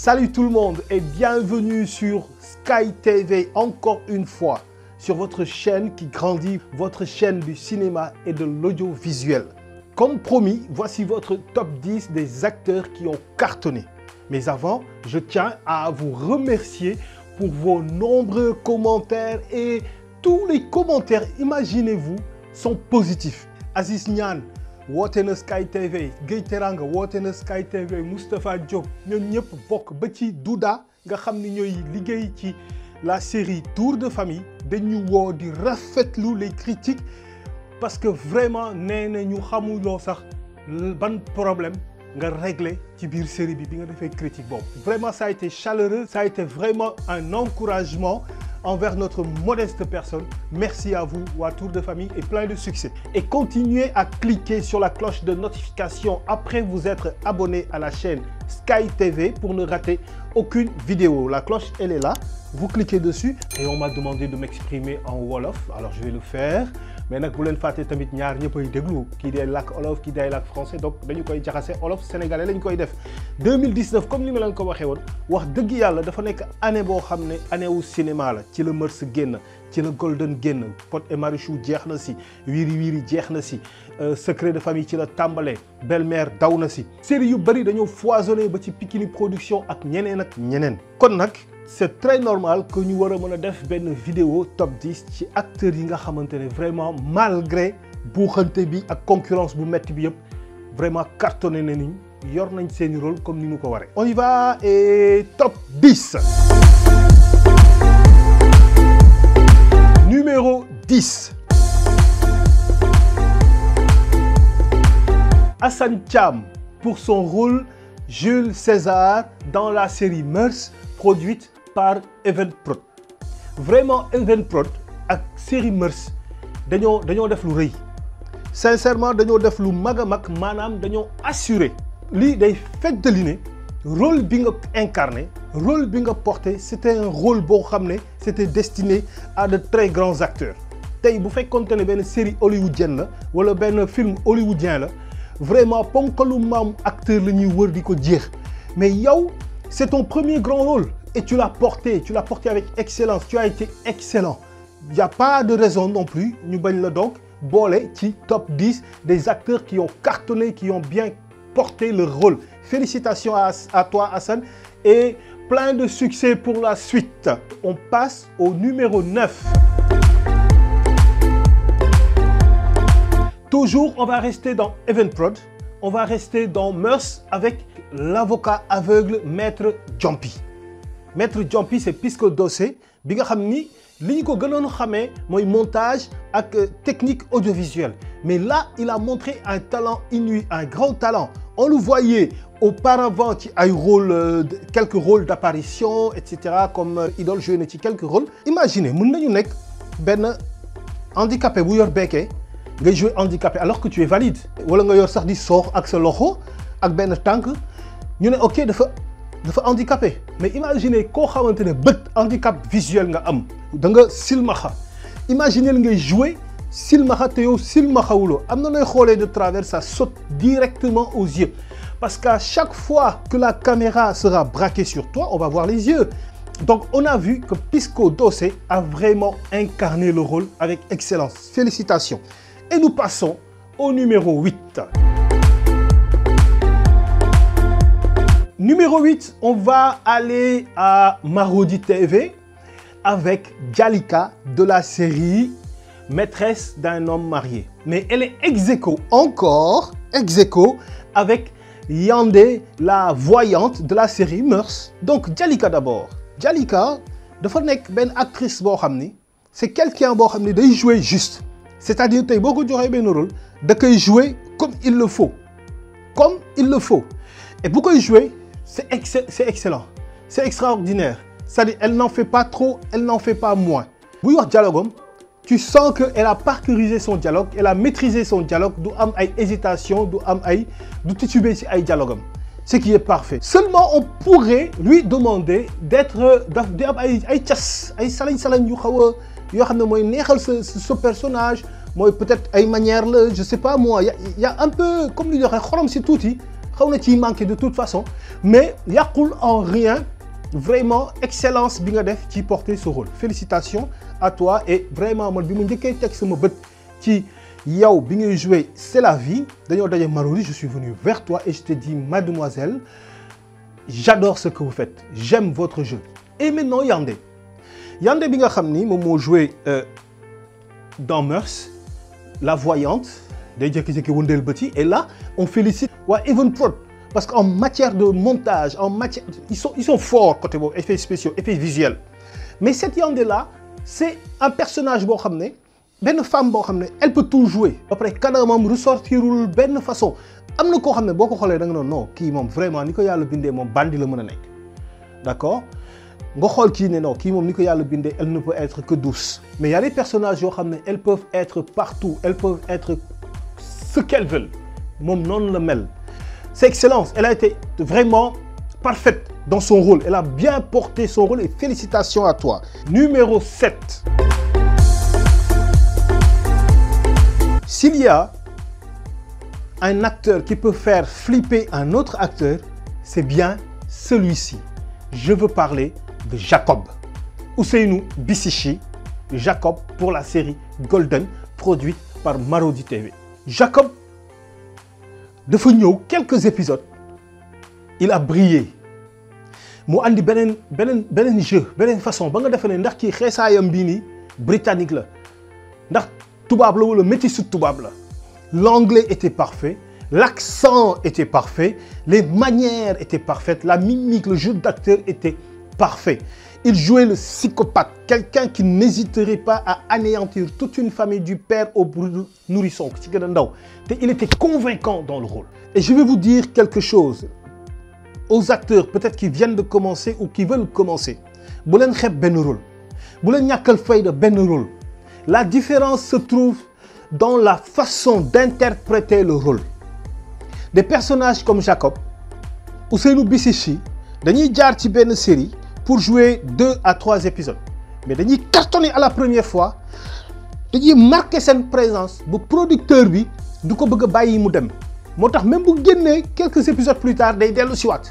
Salut tout le monde et bienvenue sur Sky TV encore une fois sur votre chaîne qui grandit, votre chaîne du cinéma et de l'audiovisuel. Comme promis, voici votre top 10 des acteurs qui ont cartonné. Mais avant, je tiens à vous remercier pour vos nombreux commentaires et tous les commentaires, imaginez-vous, sont positifs. Aziz Niane, woote na Sky TV, Gueye Teranga woote na Sky TV, Moustapha Diop ñoom ñëpp bokk ba ci Douda nga xam ni ñooy liggéey ci la série Tour de famille dañu woo di rafetlu les critiques parce que vraiment nee na ñu xamuloo sax ban problème nga régler ci biir série bi nga defee critique boobu. Vraiment ça a été chaleureux, ça a été vraiment un encouragement envers notre modeste personne. Merci à vous, waa Tour de famille, et plein de succès. Et continuez à cliquer sur la cloche de notification après vous être abonné à la chaîne Sky TV pour ne rater aucune vidéo. La cloche, elle est là. Vous cliquez dessus et on m'a demandé de m'exprimer en Wolof. Alors je vais le faire. Mais nag bu leen fàtte tamit ñaar ñëppay déglu kii day làkk Wolof kii day làkk français donc dañu koy jaxase Wolof sénégalais lañ koy def. 2019 comme ni ma leen ko waxee woon wax dëgg yàlla dafa nekk année boo xam ne année wu cinéma la ci la Mœurs génn ci la Golden génn Pod et Marichou jeex na si Wiri Wiri jeex na si Secret de famille ci la tàmbalee Belle-Mère daw na si. série yu bëri dañoo foisonné ba ci Pikini Production ak ñeneen ak ñeneen kon nag. C'est très normal que ñu war a mën a def benn vidéo top 10 ci acteurs yi nga xamante ne vraiment malgré buuxante bi ak concurrence bu metti bi yëpp vraiment cartonné na niñ yor nañ seeni rôle comme ni mu ko waree. On y va et top 10. Numéro 10. Assane Thiam pour son rôle Jules César dans la série Mœurs produite par Evenprod. Vraiment Evenprod ak série Mœurs dañoo def lu rëy sincèrement dañoo def lu mag a mag maanaam dañoo assuré lii day feddali ne rôle bi nga incarné rôle bi nga porté c'était un rôle boo xam ne c'était destiné à de très grands acteurs. tey bu fekkoonte ne benn série hollywoodienne la wala benn film hollywoodien la vraiment ponkalu maam acteur la ñuy wër di ko jeex mais yow c'est ton premier grand rôle. Et tu l'as porté avec excellence, tu as été excellent. Il n'y a pas de raison non plus, ñu bañ la donc boole ci top 10 des acteurs qui ont cartonné, qui ont bien porté leur rôle. Félicitations à toi Assane et plein de succès pour la suite. On passe au numéro 9. Toujours, on va rester dans Evenprod, on va rester dans Mœurs avec l'avocat aveugle Maître Diompi. Maître Diompi c'est Pisco Dossé bi nga xam ni li ñu ko gënoon xamee mooy montage ak technique audiovisuelle mais là il a montré un talent inouï, un grand talent. On le voyait auparavant ci ay rôles quelques rôles d'apparition et cetera comme Idole joué na ci quelques rôles. Imaginez mën nañu nekk benn handicapé bu yor beekee ngay jouer handicapé alors que tu es valide wala nga yor sax di soox ak sa loxo ak benn tànk ñu ne ok dafa handicapé mais imaginez koo xamante ne bët handicap visuel nga am da nga silmaxa imaginez ngay jouer silmaxa te yow silmaxawuloo am na nooy xoolee de travers ça saute directement aux yeux parce qu'à chaque fois que la caméra sera braquée sur toi on va voir les yeux donc on a vu que Pisco Dossé a vraiment incarné le rôle avec excellence. Félicitations et nous passons au numéro 8. Numéro 8, on va aller à Marodi TV avec Djalika de la série Maîtresse d'un homme marié. Mais elle est ex-aequo, encore ex-aequo avec Yandé, la voyante de la série Mœurs. Donc Djalika d'abord. Djalika dafa nekk benn actrice boo xam ni c'est quelqu'un boo xam ni day jouer juste. C'est-à-dire tey boo ko joxee benn rôle da koy jouer comme il le faut. Comme il le faut. Et bu koy jouer c'est excellent, c'est extraordinaire. C'est-à-dire, elle n'en fait pas trop, elle n'en fait pas moins. buy wax dialogue tu sens qu'elle a parcurisé son dialogue, elle a maîtrisé son dialogue, du am ay hésitation, du tituber ci ay dialogue. Ce qui est parfait. Seulement, on pourrait lui demander d'être di am ay cas, ay salañ yu xaw a yoo xam ne mooy neexal ce personnage, mooy peut-être ay manière la, je sais pas moi, il y a un peu comme li ñu waxee xorom si tuuti. xaw na ciy manqué de toute façon mais yàqul en rien vraiment excellence bi nga def ci porter ce rôle félicitations à toi et vraiment man bi mu njëkkee teg sama bët ci yow bi ngay jouer C'est la vie dañoo daje Marodi je suis venu vers toi et je t'ai dit mademoiselle j'adore ce que vous faites j'aime votre jeu et maintenant Yandé bi nga xam ni moom moo joué dans Mœurs la voyante day jékki-jékki wëndeel bëti et là on félicite waa Evenprod parce qu'en matière de montage en matière ils sont forts côté boobu effets spéciaux effets visuels mais cette Yandé là c'est un personnage boo xam ne benn femme boo xam ne elle peut tout jouer après kanamam ressortirul benn façon am na koo xam ne boo ko xoolee da nga noonu non kii moom vraiment ni ko yàlla bindee moom bandi la mën a nekk d'accord nga xool kii ne non kii moom ni ko yàlla bindee elle ne peut être que douce mais il y a des personnages yoo xam ne elles peuvent être partout elles peuvent être ce qu'elles veulent moom noonu la mel c'est excellence elle a été vraiment parfaite dans son rôle elle a bien porté son rôle et félicitations à toi numéro 7 s'il y a un acteur qui peut faire flipper un autre acteur, c'est bien celui-ci. Je veux parler de Jacob. Ousseynou Bissichi, Jacob pour la série Golden, produite par Marodi TV. Jacob, dafa ñëw quelques épisodes, il a brillé. mu andi beneen jeu beneen façon ba nga defee ne ndax ci xeesaayam bii nii britannique la ndax tubaab la wala métis tubaab la. L'anglais était parfait, l'accent était parfait, les manières étaient parfaites, la mimique, le jeu d'acteur était parfait. Il jouait le psychopathe, quelqu'un qui n'hésiterait pas à anéantir toute une famille du père au nourrisson. Il était convaincant dans le rôle. Et je vais vous dire quelque chose aux acteurs peut-être qui viennent de commencer ou qui veulent commencer. Bu leen xeeb benn rôle, bu leen ñàkkal fayda benn rôle. La différence se trouve dans la façon d'interpréter le rôle. Des personnages comme Jacob, Ousseynou Bissichi, dañuy jaar ci benn série pour jouer 2 à 3 épisodes. Mais dañuy cartonner à la première fois, dañuy marquer seen présence bu producteur bi du ko bëgg a bàyyi mu dem. moo tax même bu génnee quelques épisodes plus tard day dellu si waat.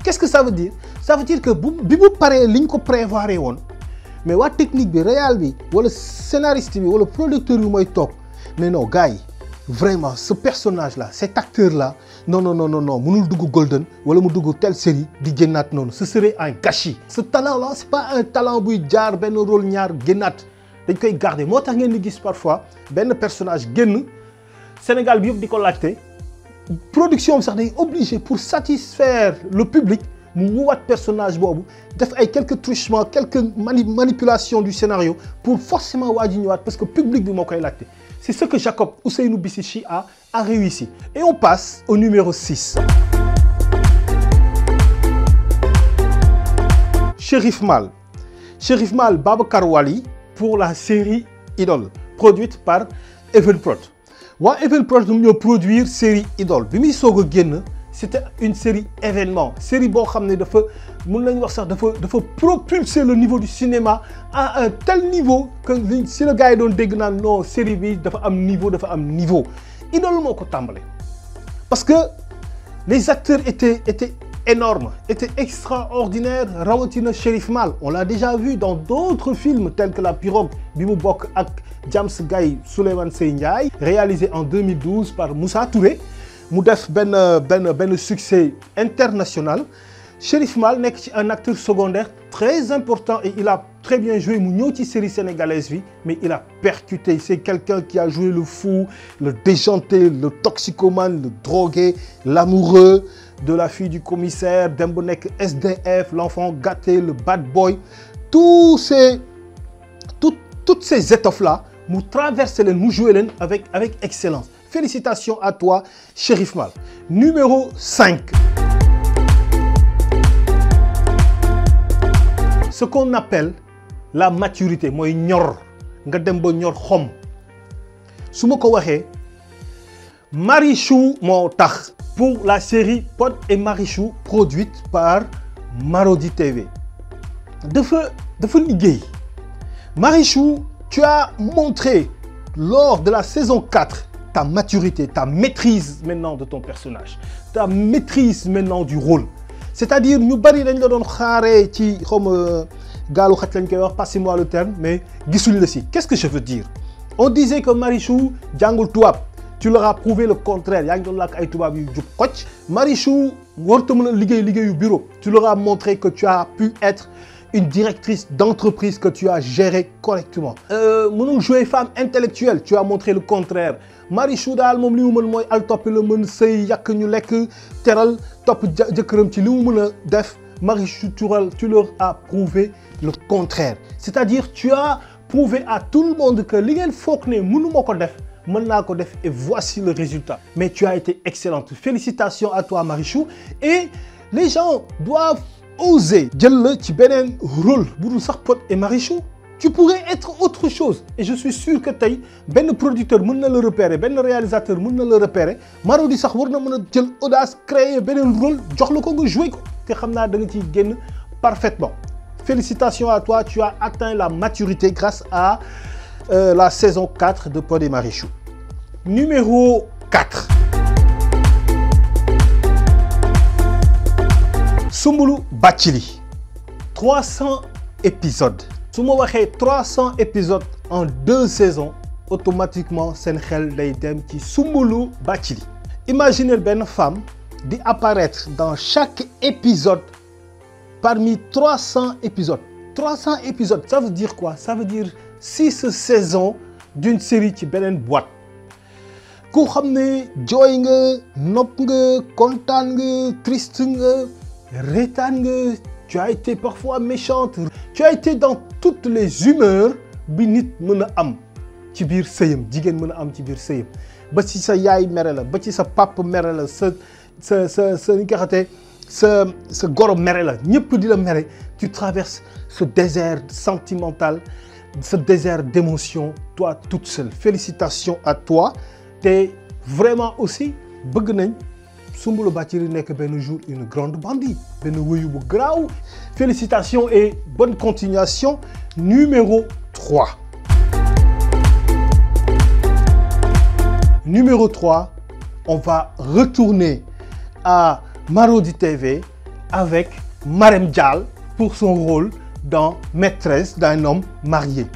Qu'est-ce que ça veut dire? Ça veut dire que bi mu paree li ñu ko prévoir woon mais waa technique bi réal bi wala scénariste bi wala producteur bi mooy toog. Mais non, gars, vraiment, ce personnage-là, cet acteur-là, non, mënul dugg Golden, wala mu dugg telle série, di génnaat non, ce serait un gâchis. Ce talent-là, c'est pas un talent buy jaar benn rôle ñaar génnaat. Dañ koy garder. Moo tax ngeen di gis parfois benn personnage génn Sénégal bi yëpp di ko laajte. Production bi sax day obligé pour satisfaire le public mu woowaat personnage boobu def ay quelques truchements, quelques manipulations du scénario pour forcément waa ji ñëwaat parce que public bi moo koy laajte. C'est ce que Jacob Ousseynou Bissichi a réussi. Et on passe au numéro 6. Chérif Mal. Chérif Mal Babacar Wali pour la série Idole, produite par Evenprod. Waa Evenprod ñoom ñoo produire série Idole. Bi muy soog a génn, c'était une série événement. Série boo xam ne dafa mën nañu wax sax dafa propulser le niveau du cinéma à un tel niveau que si le gars yi doon dégg naan non série bi dafa am niveau. Idole moo ko tàmbale. Parce que les acteurs étaient énormes, étaient extraordinaires. Rawatina Chérif Mal, on l'a déjà vu dans d'autres films tels que La Pirogue bi mu bokk ak James Gaye Souleymane Sey Ndiaye, réalisé en 2012 par Moussa Touré. mu def benn succès international. Chérif Mal nekk ci un acteur secondaire très important et il a très bien joué mu ñëw ci série sénégalaise bi mais il a percuté. C'est quelqu'un qui a joué le fou, le déjanté, le toxicomane, le drogué, l'amoureux de la fille du commissaire, dem ba nekk SDF, l'enfant gâté, le bad boy. Toutes ces étoffes-là mu traversé leen, mu joué leen avec excellence. Félicitations à toi, Chérif Mal. Numéro 5. Ce qu'on appelle la maturité, mooy ñor nga dem ba ñor xom. Su ma ko waxee Marichou moo tax pour la série Pod et Marichou produite par Marodi TV. Dafa liggéey. Marichou, tu as montré lors de la saison 4 ta maturité, ta maîtrise maintenant de ton personnage. ta maîtrise maintenant du rôle. C'est-à-dire ñu bari dañ la doon xaaree ci xawma gaalu xaj lañ koy wax, passez-moi le terme, mais gisuñ la si. Qu'est-ce que je veux dire? On disait que Marichou jàngul tubaab. Tu leur as prouvé le contraire. yaa ngi doon làkk ay tubaab yu jub xocc. Marichou warut mën a liggéeyu bureau. Tu leur as montré que tu as pu être une directrice d'entreprise que tu as gérée correctement. Mënul jouer femme intellectuelle. Tu as montré le contraire. Marichou daal moom li mu mën mooy al topp la mën sëy yàq ñu lekk teral topp jëkkëram ci li mu mën a def. Marichou tu leur as prouvé le contraire. C'est-à-dire tu as prouvé à tout le monde que li ngeen foog ne mënuma ko def mën naa ko def et voici le résultat. Mais tu as été excellente. Félicitations à toi Marichou. Et les gens doivent oser jël la ci beneen rôle bu dul sax Pod et Marichou. Tu pourrais être autre chose. Et je suis sûr que tey benn producteur mën na le repérer, benn réalisateur mën na le repérer. Marodi sax war na mën a jël audace créer beneen rôle jox la ko nga jouer ko te xam naa da nga ciy génn parfaitement. Félicitations à toi, tu as atteint la maturité grâce à la saison 4 de Pod et Marichou. Numéro 4. Soumboulou Bathily. 300 épisodes. su ma waxee 300 épisodes en 2 saisons automatiquement seen xel day dem ci Soumboulou Bathily. Imaginez benn femme di apparaître dans chaque épisode parmi 300 épisodes. 300 épisodes, ça veut dire quoi? Ça veut dire 6 saisons d'une série ci beneen boîte. ku xam ne jooy nga nopp nga kontaan nga triste nga reetaan nga. Tu as été parfois méchante. Tu as été dans toutes les humeurs bi nit mën a am ci biir sëyam jigéen mën a am ci biir sëyam ba ci sa yaay mere la ba ci sa papa mere la sa ni nga xamante sa goro mere la ñëpp di la mere. Tu traverses ce désert sentimental, ce désert d'émotions, toi toute seule. Félicitations à toi. te vraiment aussi bëgg nañ. Soumboulou Bathily nekk benn jour une grande bandit benn wëyu bu garaaw. Félicitations et bonne continuation. Numéro 3. Numéro 3, on va retourner à Marodi TV avec Marème Dial pour son rôle dans Maîtresse d'un homme marié.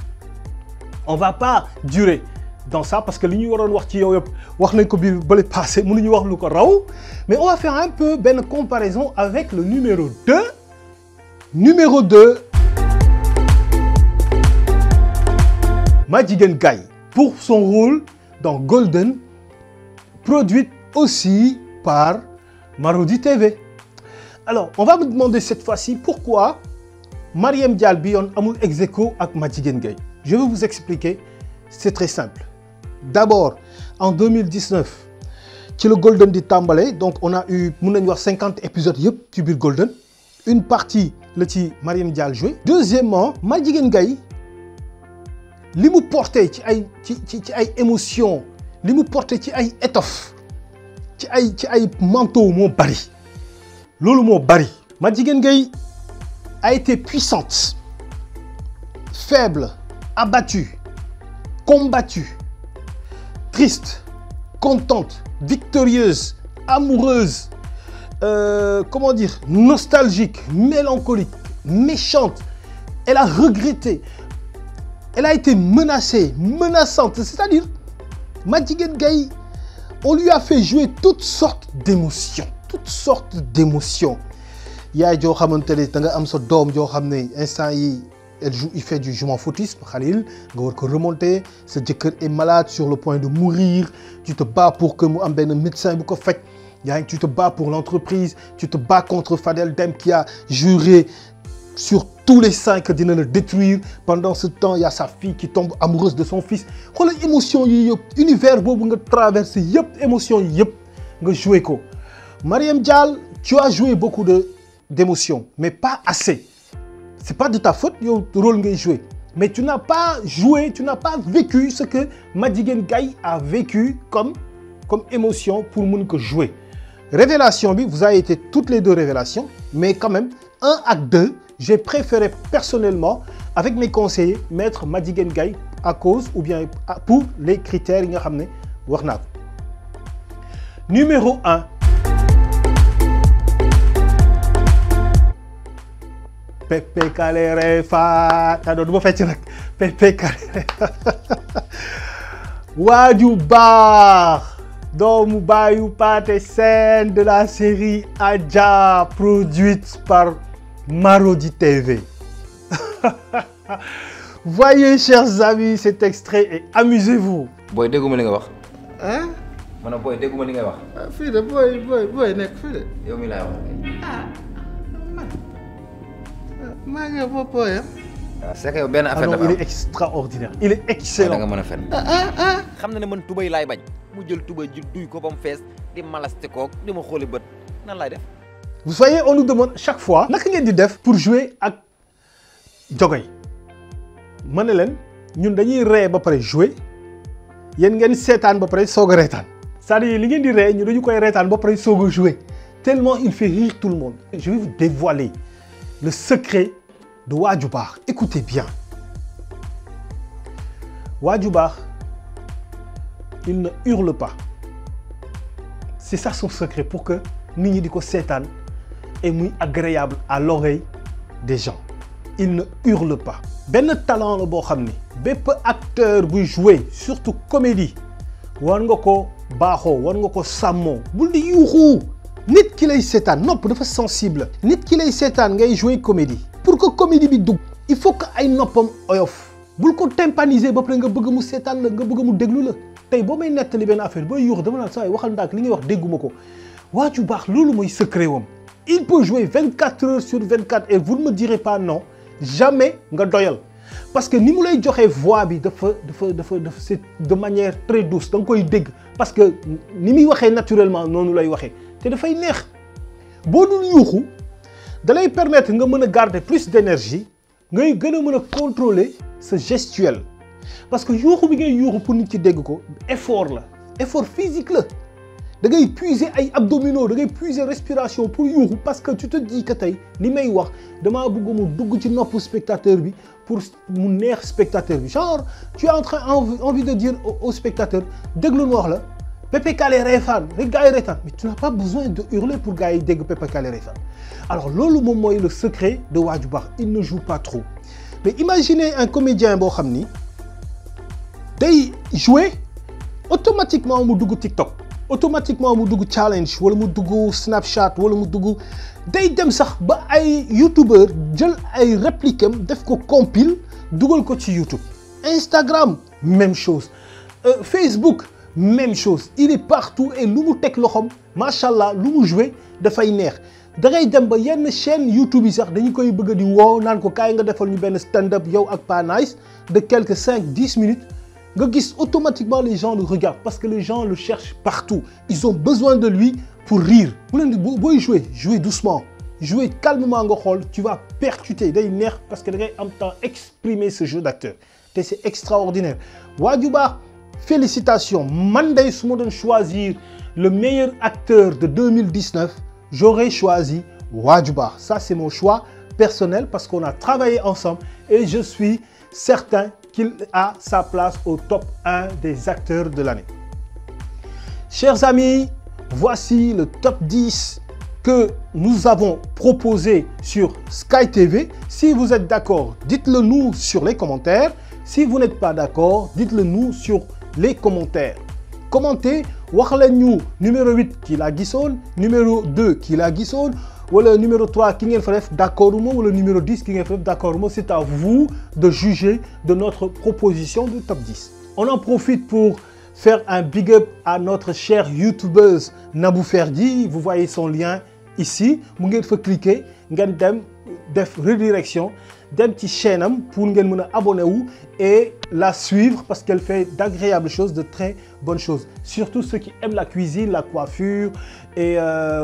On va pas durer dans ça parce que li ñu waroon wax ci yow yëpp wax nañ ko biir bële passé mënuñu wax lu ko raw, mais on va faire un peu benn comparaison avec le numéro 2. Numéro 2, Madjiguène Gaye pour son rôle dans Golden, produite aussi par Marodi TV. Alors, on va me demander cette fois-ci pourquoi Marième Dial bi yoon amul ex-aequo ak Madjiguène Gaye. Je vais vous expliquer, c'est très simple. D'abord, en 2019, ci le Golden di tàmbale, donc on a eu mën nañu wax 50 épisodes yëpp ci biir Golden. Une partie la ci Marième Dial joué. Deuxièmement, Madjiguène Gaye li mu porté ci ay émotions, li mu porté ci ay étoffe, ci ay manteau moo bari. Loolu moo bari. Madjiguène Gaye a été puissante, faible, abattue, combattue, triste, contente, victorieuse, amoureuse, comment dire, nostalgique, mélancolique, méchante. Elle a regretté. Elle a été menacée, menaçante. C'est-à-dire, Madjiguène Gaye, on lui a fait jouer toutes sortes d'émotions. Toutes sortes d'émotions. Yaay joo xamante ne da nga am sa doom joo xam ne instant yi il fait du je m'en foutisme, Khalil, nga war ko remonter. Sa jëkkër est malade sur le point de mourir. Tu te bats pour que mu am benn médecin bu ko faj. Tu te bats pour l'entreprise. Tu te bats contre Fadel Dème qui a juré sur tous les saints que dina le détruire. Pendant ce temps, il y a sa fille qui tombe amoureuse de son fils. Xoolal émotion yi yëpp univers boobu nga traversé yëpp émotion yi yëpp nga joué ko. Marième Dial, tu as joué beaucoup d'émotions, mais pas assez. C'est pas de ta faute, yow rôle ngay joué. Mais tu n'as pas joué, tu n'as pas vécu ce que Madjiguène Gaye a vécu comme émotion pour mun ko jouer. Révélation bi, vous avez été toutes les deux révélations, mais quand même, 1 ak 2, j'ai préféré personnellement, avec mes conseillers, mettre Madjiguène Gaye à cause ou bien pour les critères yi nga xam ne wax naa ko. Numéro 1. Pepe Kalle Refane ah non du ma fecc nag Pepe Kalle Refane waaju baax doomu baayu Pathé Sène de la série Adja produite par Marodi TV. Voyez chers amis cet extrait et amusez-vous. Boy dégguma li nga wax. Hein? Ma ne boy dégguma li ngay wax. Fii de boy nekk fii de. Yow mi laay wax. Man maa ngi fa boy C'est que yow benn affaire dafa il am. est extraordinaire, il est excellent. Da nga mën a fen. xam na ne man tubay laay bañ mu jël tubay ji duy ko ba mu fees di malaste koog di ma xooli bët nan laay def. Vous voyez, on nous demande chaque fois naka ngeen di def pour jouer ak Jogay. ma ne leen ñun dañuy ree ba pare jouer yéen ngeen seetaan ba pare soog a reetaan c'est-à-dire li ngeen di ree ñu dañu koy reetaan ba pare soog a jouer tellement il fait rire tout le monde. Je vais vous dévoiler le secret de waaju baax. Écoutez bien waaju baax il ne hurle pas. C'est ça son secret pour que nit ñi di ko seetaan et muy agréable à l'oreille des gens. Il ne hurle pas. benn talent la boo xam ni bépp acteur buy jouer surtout comédie war nga ko baaxoo war nga ko sàmmoo bul di yuuxu nit ki lay seetaan nopp dafa sensible nit ki lay seetaan ngay jouer comédie pour que comédie bi dugg il faut que ay noppam oyof bul ko tympaniser ba pare nga bëgg mu seetaan la nga bëgg mu déglu la tey boo may nettali benn affaire booy yuux dama naan saa yi waxal ndaak li ngay wax dégguma ko waaju baax loolu mooy secret wam il peut jouer 24 heures sur 24 et vous ne me direz pas non jamais nga doyal parce que ni mu lay joxee voix bi dafa c'est de manière très douce da nga koy dégg parce que ni muy waxee naturellement noonu lay waxee te dafay neex boo dul yuuxu da lay permettre nga mën a garder plus d'énergie ngay gën a mën a contrôler sa gestuelle parce que yuuxu bi ngay yuuxu pour nit ci dégg ko effort la effort physique la da ngay puiser ay abdominaux da ngay puiser respiration pour yuuxu parce que tu te dis que tey li may wax damaa bëgg mu dugg ci noppu spectateur bi pour mu neex spectateur bi genre tu es en train envie de dire au spectateur déglu ma wax la Pepe Kalle Refane rek gars yi reetaan mais tu n'as pas besoin de hurler pour gars yi dégg Pepe Kalle Refane alors loolu moom mooy le secret de waaju baax il ne joue pas trop mais imaginez un comédien boo xam ni day jouer automatiquement mu dugg TikTok automatiquement mu dugg challenge wala mu dugg Snapchat wala mu dugg day dem sax ba ay youtubeur jël ay répliques am def ko compile dugal ko ci YouTube Instagram même chose Facebook même chose il est partout et lu mu teg loxoom macha allah lu mu joué dafay neex da ngay dem ba yenn chaîne YouTube yi sax dañu koy bëgg di woo naan ko kaay nga defal ñu benn stand-up yow ak Pa Nice de quelques 5-10 minutes nga gis automatiquement les gens le regardent parce que les gens le cherchent partout ils ont besoin de lui pour rire bu leen di booy jouer doucement jouer calmement nga xool tu vas percuter day neex parce que da ngay am temps exprimer ce jeu d'acteur te c'est extraordinaire waaju baax félicitations man day su ma doon choisir le meilleur acteur de 2019 j'aurais choisi waaju baax ça c'est mon choix personnel parce qu'on a travaillé ensemble et je suis certain qu'il a sa place au top 1 des acteurs de l'année. Chers amis, voici le top 10 que nous avons proposé sur Sky TV. Si vous êtes d'accord, dites-le nous sur les commentaires. Si vous n'êtes pas d'accord, dites-le nous sur les commentaires. Commentez, wax leen ñu numéro 8 kii laa gisoon, numéro 2 kii laa gisoon, wala numéro 3 ki ngeen fa def d'accord ou wala numéro 10 ki ngeen fa def d'accord ou c'est à vous de juger de notre proposition de top 10. On en profite pour faire un big up à notre chère youtubeuse Nabou Ferdi. Vous voyez son lien ici. Mu ngeen fa cliquer ngeen dem def redirection dem ci chaîne am pour ngeen mën a abonné wu et la suivre parce qu'elle fait d'agréables choses, de très bonnes choses. Surtout ceux qui aiment la cuisine, la coiffure et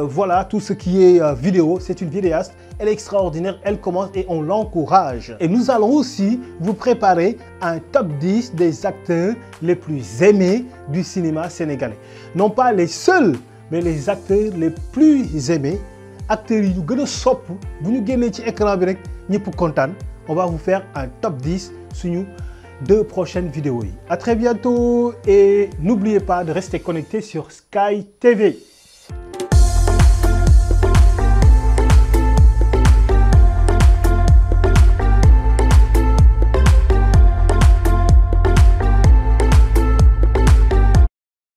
voilà, tout ce qui est vidéo. C'est une vidéaste, elle est extraordinaire, elle commence et on l'encourage. Et nous allons aussi vous préparer un top 10 des acteurs les plus aimés du cinéma sénégalais. Non pas les seuls, mais les acteurs les plus aimés. Acteurs yi ñu gën a sopp bu ñu génnee ci écran bi rek ñëpp kontaan. On va vous faire un top 10 suñu 2 prochaines vidéos yi. À très bientôt et n'oubliez pas de rester connecté sur Sky TV.